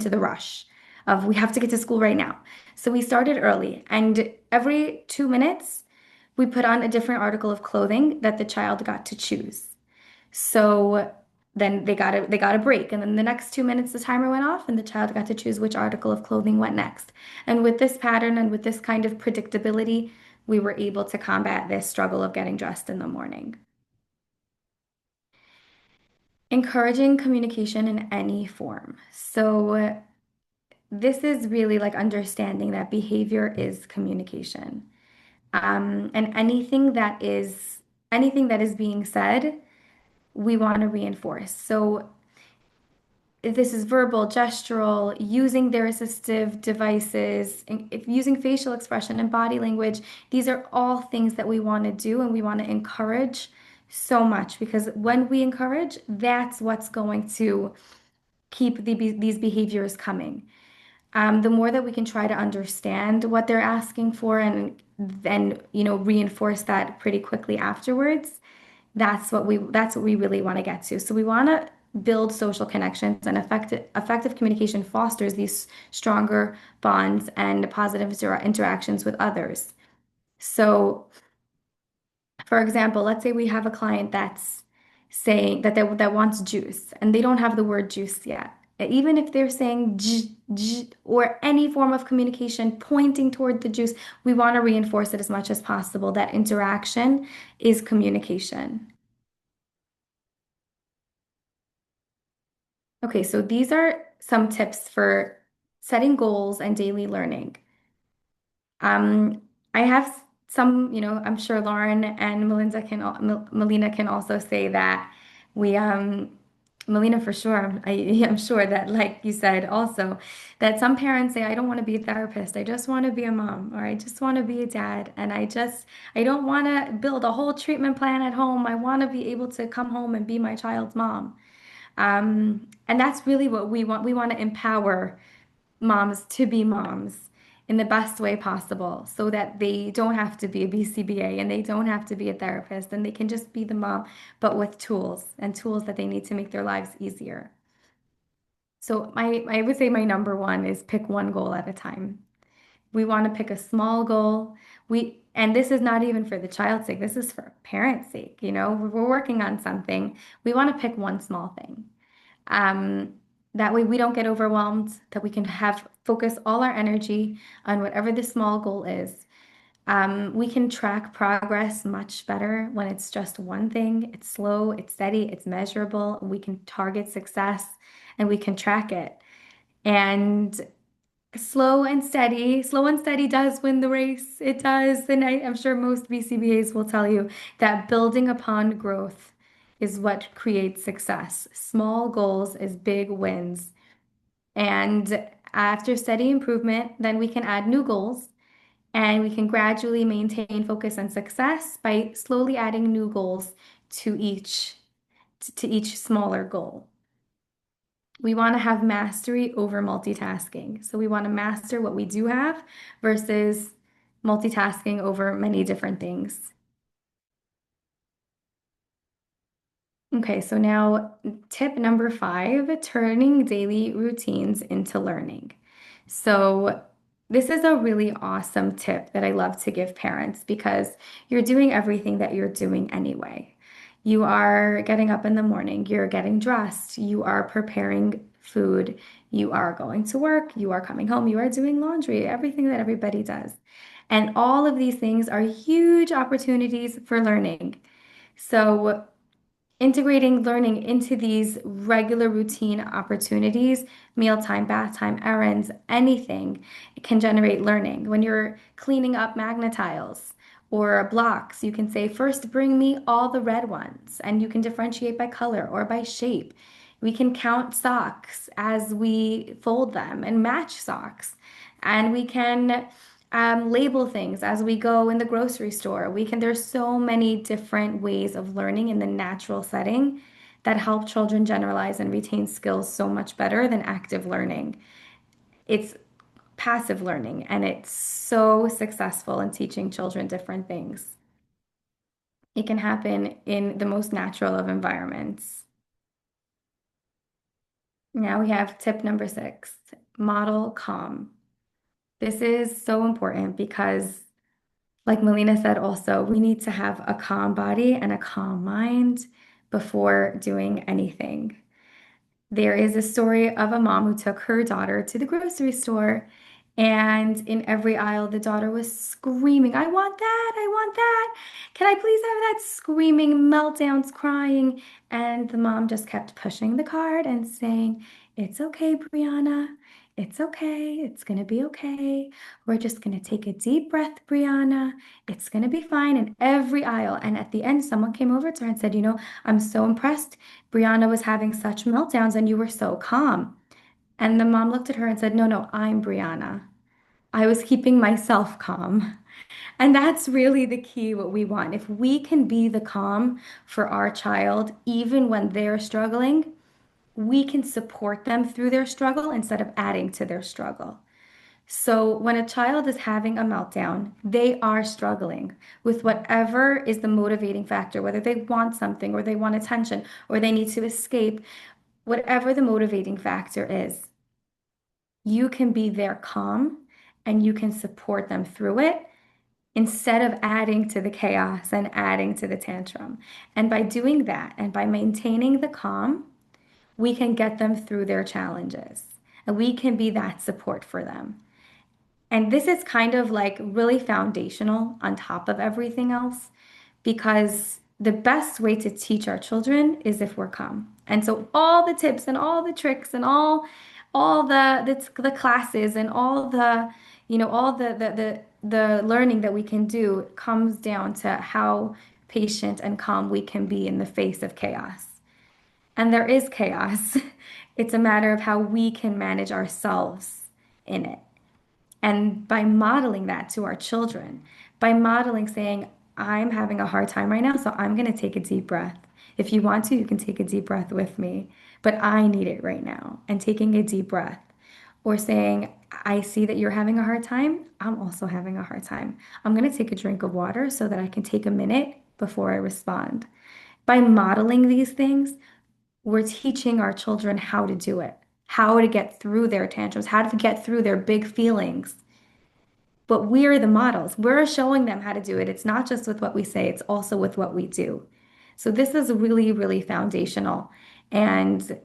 the rush of we have to get to school right now. So we started early, and every 2 minutes we put on a different article of clothing that the child got to choose. So then they got a break, and then the next 2 minutes the timer went off, and the child got to choose which article of clothing went next. And with this pattern and with this kind of predictability, we were able to combat this struggle of getting dressed in the morning. Encouraging communication in any form. So this is really like understanding that behavior is communication. And anything that is being said, we want to reinforce. So if this is verbal, gestural, using their assistive devices, and if using facial expression and body language, these are all things that we want to do and we want to encourage so much because when we encourage, that's what's going to keep these behaviors coming. The more that we can try to understand what they're asking for and then, reinforce that pretty quickly afterwards, that's what we really want to get to. So we want to build social connections, and effective communication fosters these stronger bonds and positive interactions with others. So for example, let's say we have a client that's saying that wants juice and they don't have the word juice yet. Even if they're saying j, j, or any form of communication pointing toward the juice, we want to reinforce it as much as possible. That interaction is communication. Okay, so these are some tips for setting goals and daily learning. Um, I have some, I'm sure Lauren and Melina can also say that we, Melina for sure, I'm sure that, like you said, also that some parents say, I don't want to be a therapist. I just want to be a mom, or I just want to be a dad. And I don't want to build a whole treatment plan at home. I want to be able to come home and be my child's mom. And that's really what we want. We want to empower moms to be moms in the best way possible so that they don't have to be a BCBA and they don't have to be a therapist and they can just be the mom, but with tools and tools that they need to make their lives easier. So I would say my number one is pick one goal at a time. We want to pick a small goal. And this is not even for the child's sake, this is for parents' sake. We're working on something. We want to pick one small thing. Um, that way we don't get overwhelmed, that we can have focus all our energy on whatever the small goal is. We can track progress much better when it's just one thing. It's slow, it's steady, it's measurable. We can target success and we can track it. And slow and steady does win the race. It does. And I'm sure most BCBAs will tell you that building upon growth is what creates success. Small goals is big wins. And after steady improvement, then we can add new goals and we can gradually maintain focus and success by slowly adding new goals to each smaller goal. We want to have mastery over multitasking. So we want to master what we do have versus multitasking over many different things. Okay, so now tip number 5, turning daily routines into learning. So this is a really awesome tip that I love to give parents because you're doing everything that you're doing anyway. You are getting up in the morning, you're getting dressed, you are preparing food, you are going to work, you are coming home, you are doing laundry, everything that everybody does. And all of these things are huge opportunities for learning. So integrating learning into these regular routine opportunities, mealtime, bath time, errands, anything, it can generate learning. When you're cleaning up magnet tiles or blocks, you can say, first bring me all the red ones, and you can differentiate by color or by shape. We can count socks as we fold them and match socks. And we can label things as we go in the grocery store. There's so many different ways of learning in the natural setting that help children generalize and retain skills so much better than active learning. It's passive learning, and it's so successful in teaching children different things. It can happen in the most natural of environments. Now we have tip number 6, model calm. This is so important because, like Melina said, also, we need to have a calm body and a calm mind before doing anything. There is a story of a mom who took her daughter to the grocery store, and in every aisle, the daughter was screaming, I want that, I want that. Can I please have that? Screaming, meltdowns, crying. And the mom just kept pushing the cart and saying, it's okay, Brianna. It's okay. It's going to be okay. We're just going to take a deep breath, Brianna. It's going to be fine in every aisle. And at the end, someone came over to her and said, I'm so impressed. Brianna was having such meltdowns and you were so calm. And the mom looked at her and said, no, no, I'm Brianna. I was keeping myself calm. And that's really the key, what we want. If we can be the calm for our child, even when they're struggling, we can support them through their struggle instead of adding to their struggle. So when a child is having a meltdown, they are struggling with whatever is the motivating factor, whether they want something or they want attention or they need to escape, whatever the motivating factor is. You can be their calm and you can support them through it instead of adding to the chaos and adding to the tantrum. And by doing that and by maintaining the calm, we can get them through their challenges and we can be that support for them. And this is kind of like really foundational on top of everything else because the best way to teach our children is if we're calm. And so all the tips and all the tricks and all the classes and all the learning that we can do comes down to how patient and calm we can be in the face of chaos. And there is chaos. It's a matter of how we can manage ourselves in it. And by modeling that to our children, by modeling saying, I'm having a hard time right now, so I'm going to take a deep breath. If you want to, you can take a deep breath with me, but I need it right now. And taking a deep breath. Or saying, I see that you're having a hard time. I'm also having a hard time. I'm going to take a drink of water so that I can take a minute before I respond. By modeling these things, we're teaching our children how to do it, how to get through their tantrums, how to get through their big feelings but we're the models. We're showing them how to do it. It's not just with what we say, it's also with what we do. So this is really, really foundational and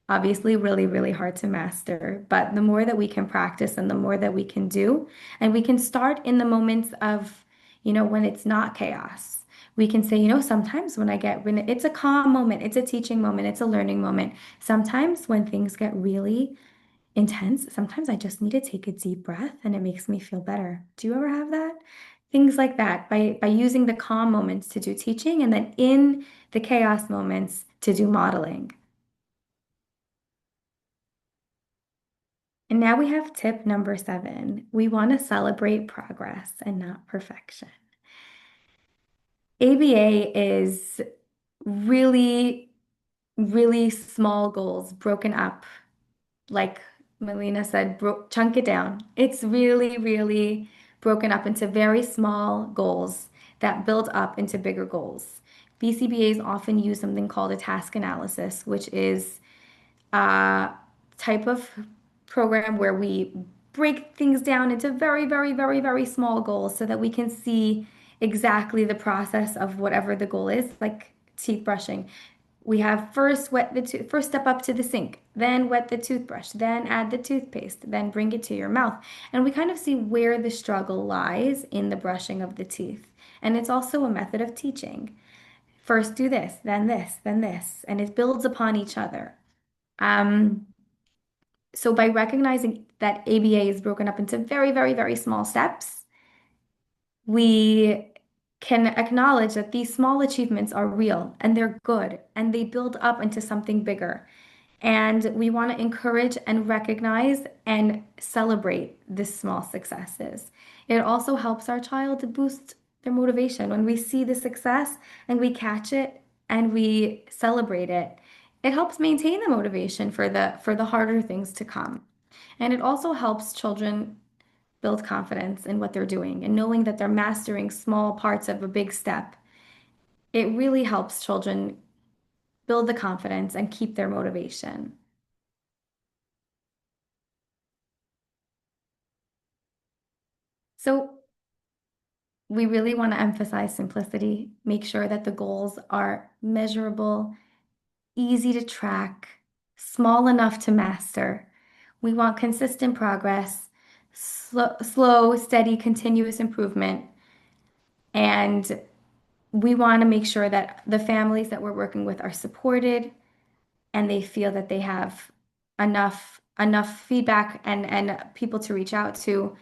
obviously really, really hard to master. But the more that we can practice and the more that we can do, and we can start in the moments of, when it's not chaos. We can say, sometimes when it's a calm moment, it's a teaching moment, it's a learning moment. Sometimes when things get really intense, sometimes I just need to take a deep breath and it makes me feel better. Do you ever have that? Things like that by using the calm moments to do teaching and then in the chaos moments to do modeling. And now we have tip number 7. We want to celebrate progress and not perfection. ABA is really, really small goals broken up. Like Melina said, chunk it down. It's really, really broken up into very small goals that build up into bigger goals. BCBAs often use something called a task analysis, which is a type of program where we break things down into very, very, very, very small goals so that we can see exactly the process of whatever the goal is, like teeth brushing. We have first step up to the sink, then wet the toothbrush, then add the toothpaste, then bring it to your mouth. And we kind of see where the struggle lies in the brushing of the teeth. And it's also a method of teaching. First do this, then this, then this, and it builds upon each other. Um, so by recognizing that ABA is broken up into very, very, very small steps, we can acknowledge that these small achievements are real and they're good and they build up into something bigger. And we want to encourage and recognize and celebrate these small successes. It also helps our child to boost their motivation. When we see the success and we catch it and we celebrate it, it helps maintain the motivation for the harder things to come. And it also helps children build confidence in what they're doing and knowing that they're mastering small parts of a big step. It really helps children build the confidence and keep their motivation. So we really want to emphasize simplicity, make sure that the goals are measurable, easy to track, small enough to master. We want consistent progress, slow, steady, continuous improvement. And we want to make sure that the families that we're working with are supported and they feel that they have enough feedback and people to reach out to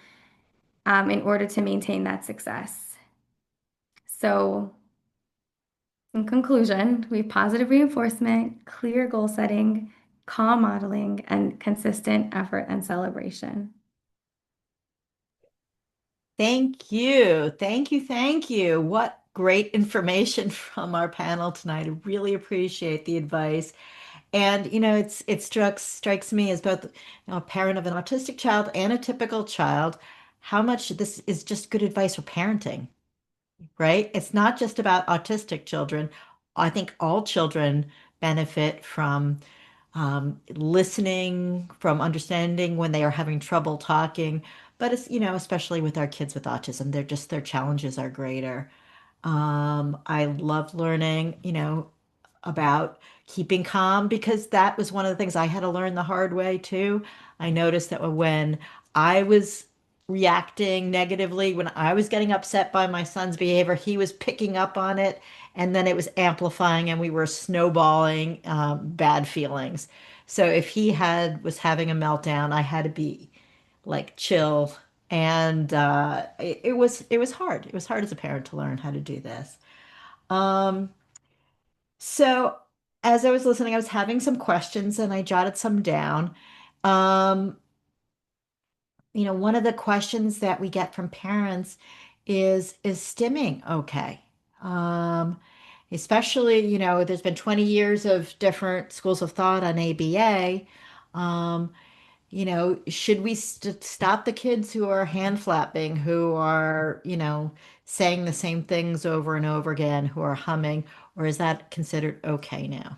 in order to maintain that success. So in conclusion, we have positive reinforcement, clear goal setting, calm modeling, and consistent effort and celebration. Thank you. Thank you. Thank you. What great information from our panel tonight. I really appreciate the advice. And it strikes me as both a parent of an autistic child and a typical child, how much this is just good advice for parenting, right? It's not just about autistic children. I think all children benefit from listening, from understanding when they are having trouble talking. But especially with our kids with autism, their challenges are greater. I love learning, about keeping calm because that was one of the things I had to learn the hard way too. I noticed that when I was reacting negatively, when I was getting upset by my son's behavior, he was picking up on it and then it was amplifying and we were snowballing bad feelings. So if he was having a meltdown, I had to be like chill and it was hard. It was hard as a parent to learn how to do this. Um, so as I was listening, I was having some questions and I jotted some down. Um, one of the questions that we get from parents is stimming okay? Um, Especially, there's been 20 years of different schools of thought on ABA. Um, should we stop the kids who are hand flapping, who are, saying the same things over and over again, who are humming, or is that considered okay now?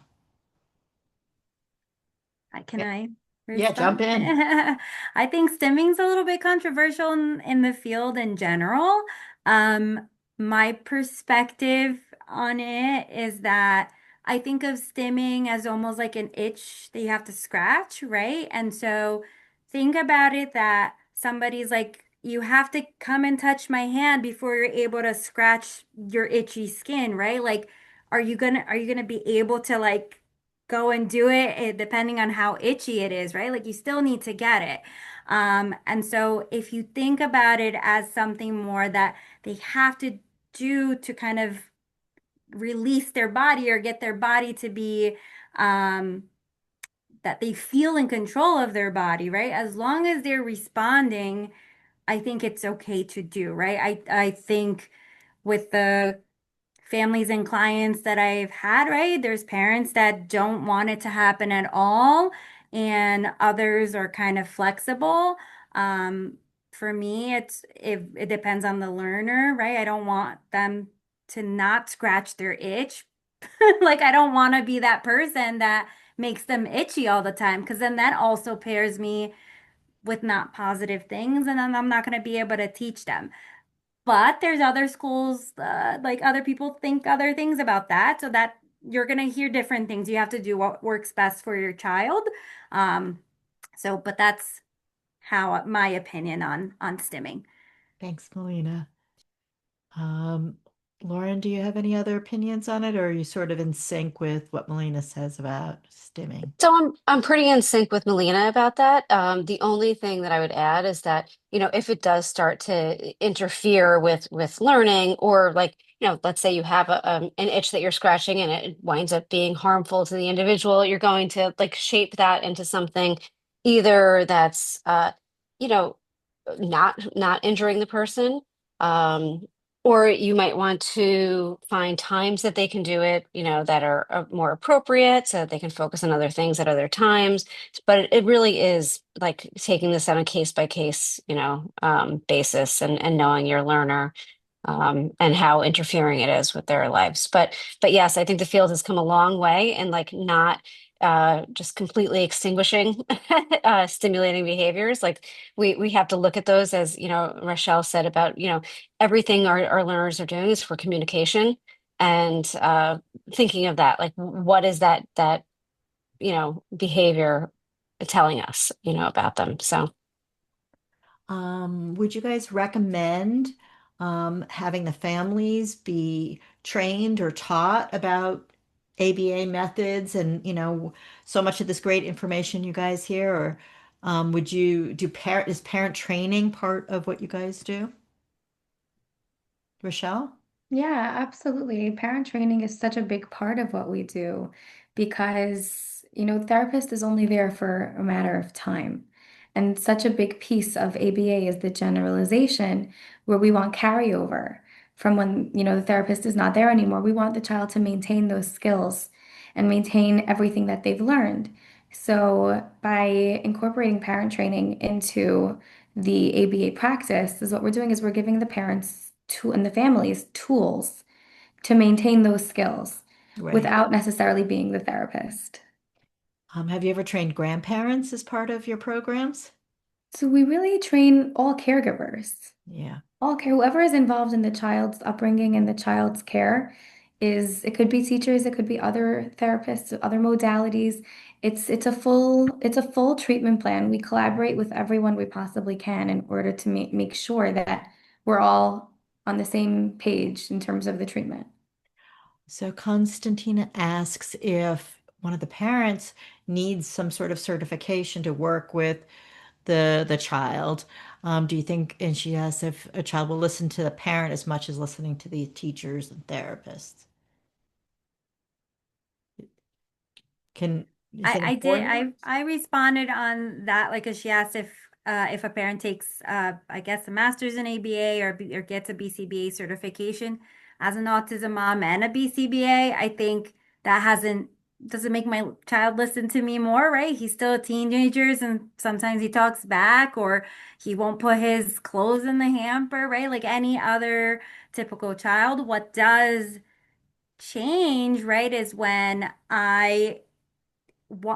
Can I? Yeah, jump Respond. in. I think stimming's a little bit controversial in the field in general. Um, my perspective on it is that I think of stimming as almost like an itch that you have to scratch, right? And so think about it that somebody's like, you have to come and touch my hand before you're able to scratch your itchy skin, right? Like, are you gonna be able to like go and do it, depending on how itchy it is, right? Like you still need to get it. And so if you think about it as something more that they have to do to kind of release their body or get their body to be um, that they feel in control of their body, right? As long as they're responding, I think it's okay to do, right? I think with the families and clients that I've had, right? There's parents that don't want it to happen at all, and others are kind of flexible. Um, for me, it depends on the learner, right? I don't want them to not scratch their itch. Like I don't want to be that person that makes them itchy all the time, because then that also pairs me with not positive things, and then I'm not going to be able to teach them. But there's other schools, like other people think other things about that, so that you're gonna hear different things. You have to do what works best for your child. Um, but that's how my opinion on stimming. Thanks, Melina. Um, Lauren, do you have any other opinions on it, or are you sort of in sync with what Melina says about stimming? So I'm pretty in sync with Melina about that. The only thing that I would add is that, if it does start to interfere with learning, or like, let's say you have an itch that you're scratching and it winds up being harmful to the individual, you're going to like shape that into something either that's you know, not injuring the person. Um, or you might want to find times that they can do it, that are more appropriate so that they can focus on other things at other times. But it really is like taking this on a case by case, basis, and knowing your learner, and how interfering it is with their lives. But yes, I think the field has come a long way, and like not just completely extinguishing stimulating behaviors. Like we have to look at those as, Rachelle said about, everything our learners are doing is for communication, and thinking of that, like what is that behavior telling us, about them. So Would you guys recommend having the families be trained or taught about ABA methods and, so much of this great information you guys hear? Or would you do is parent training part of what you guys do? Rochelle? Yeah, absolutely. Parent training is such a big part of what we do because, the therapist is only there for a matter of time. And such a big piece of ABA is the generalization where we want carryover from when, the therapist is not there anymore. We want the child to maintain those skills and maintain everything that they've learned. So by incorporating parent training into the ABA practice is what we're doing is we're giving the parents and the families tools to maintain those skills Right. without necessarily being the therapist. Have you ever trained grandparents as part of your programs? So we really train all caregivers. Yeah. All care, whoever is involved in the child's upbringing and the child's care it could be teachers, it could be other therapists, other modalities. It's a full treatment plan. We collaborate with everyone we possibly can in order to make sure that we're all on the same page in terms of the treatment. So Constantina asks if one of the parents needs some sort of certification to work with the child. Do you think, and she asks if a child will listen to the parent as much as listening to the teachers and therapists. Can, is I, it I did important? I responded on that, like, 'cause she asked if a parent takes I guess a master's in ABA, or gets a BCBA certification as an autism mom and a BCBA. I think that hasn't doesn't make my child listen to me more, right? He's still a teenager, and sometimes he talks back, or he won't put his clothes in the hamper, right? Like any other typical child. What does change, right, is when I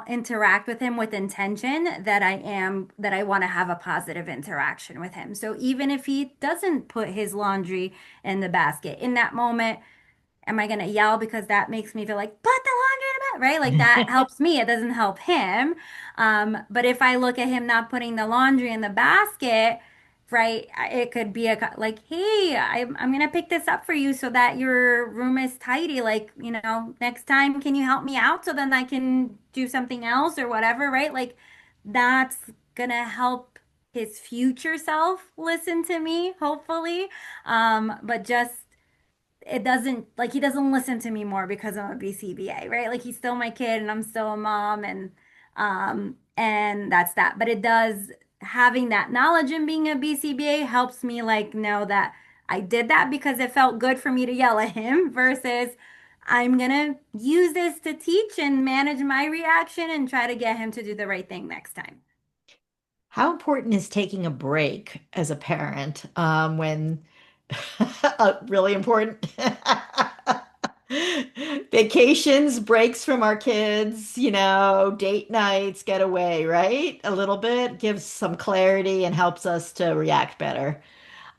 interact with him with intention that I want to have a positive interaction with him. So even if he doesn't put his laundry in the basket in that moment, am I going to yell because that makes me feel like, put the laundry in the bed, right? Like that helps me. It doesn't help him. But if I look at him not putting the laundry in the basket, right, it could be like, hey, I'm going to pick this up for you so that your room is tidy. Like, next time, can you help me out so then I can do something else or whatever, right? Like that's going to help his future self listen to me, hopefully. But just it doesn't like he doesn't listen to me more because I'm a BCBA, right? Like he's still my kid and I'm still a mom and that's that. But it does having that knowledge and being a BCBA helps me like know that I did that because it felt good for me to yell at him versus I'm gonna use this to teach and manage my reaction and try to get him to do the right thing next time. How important is taking a break as a parent when really important? Vacations, breaks from our kids, date nights, get away, right? A little bit gives some clarity and helps us to react better.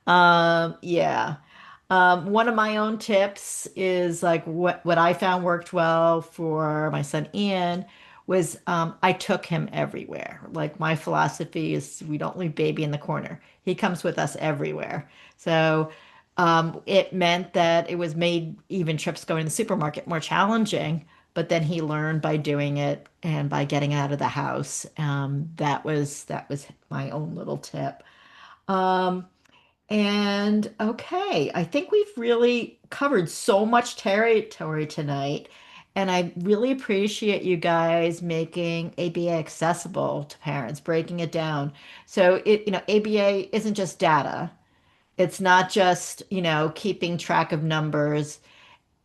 Yeah. One of my own tips is like what I found worked well for my son Ian was I took him everywhere. Like my philosophy is we don't leave baby in the corner. He comes with us everywhere. So it meant that it was made even trips going to the supermarket more challenging, but then he learned by doing it and by getting out of the house. That was my own little tip. Um, and okay, I think we've really covered so much territory tonight. And I really appreciate you guys making ABA accessible to parents, breaking it down. So ABA isn't just data. It's not just, keeping track of numbers.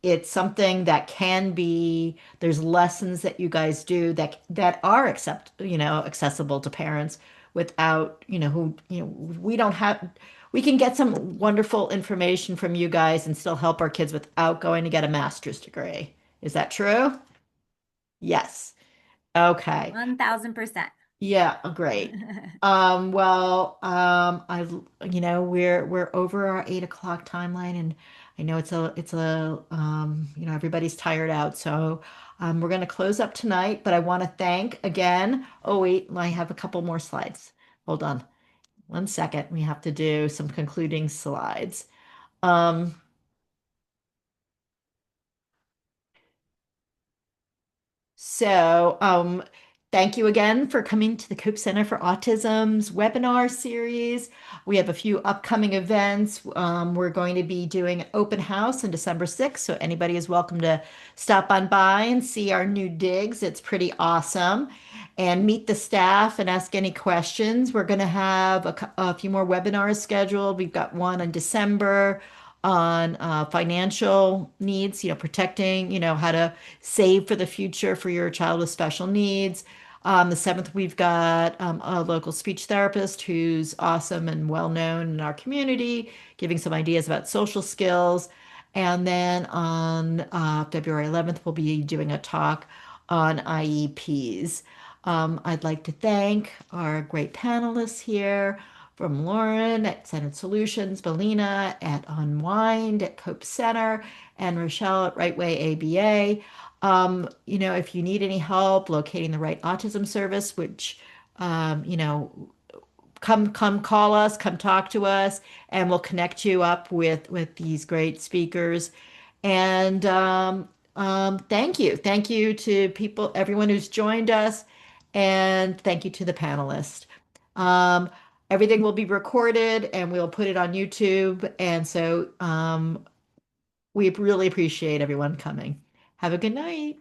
It's something that can be, there's lessons that you guys do that are accessible to parents without, we don't have we can get some wonderful information from you guys and still help our kids without going to get a master's degree. Is that true? Yes. Okay. 1000%. Yeah, great. I, we're over our 8 o'clock timeline, and I know everybody's tired out, so we're going to close up tonight. But I want to thank again. Oh wait, I have a couple more slides. Hold on, 1 second. We have to do some concluding slides. Um, So, thank you again for coming to the Cope Center for Autism's webinar series. We have a few upcoming events. We're going to be doing an open house on December 6th, so anybody is welcome to stop on by and see our new digs. It's pretty awesome. And meet the staff and ask any questions. We're going to have a few more webinars scheduled. We've got one in December on financial needs, protecting, how to save for the future for your child with special needs. The 7th, we've got a local speech therapist who's awesome and well known in our community, giving some ideas about social skills. And then on February 11th, we'll be doing a talk on IEPs. I'd like to thank our great panelists here from Lauren at Senate Solutions, Melina at Unwind at Cope Center, and Rachelle at RightWay ABA. If you need any help locating the right autism service, which, come call us, come talk to us, and we'll connect you up with these great speakers. And thank you to everyone who's joined us, and thank you to the panelists. Um, Everything will be recorded, and we'll put it on YouTube. And so we really appreciate everyone coming. Have a good night.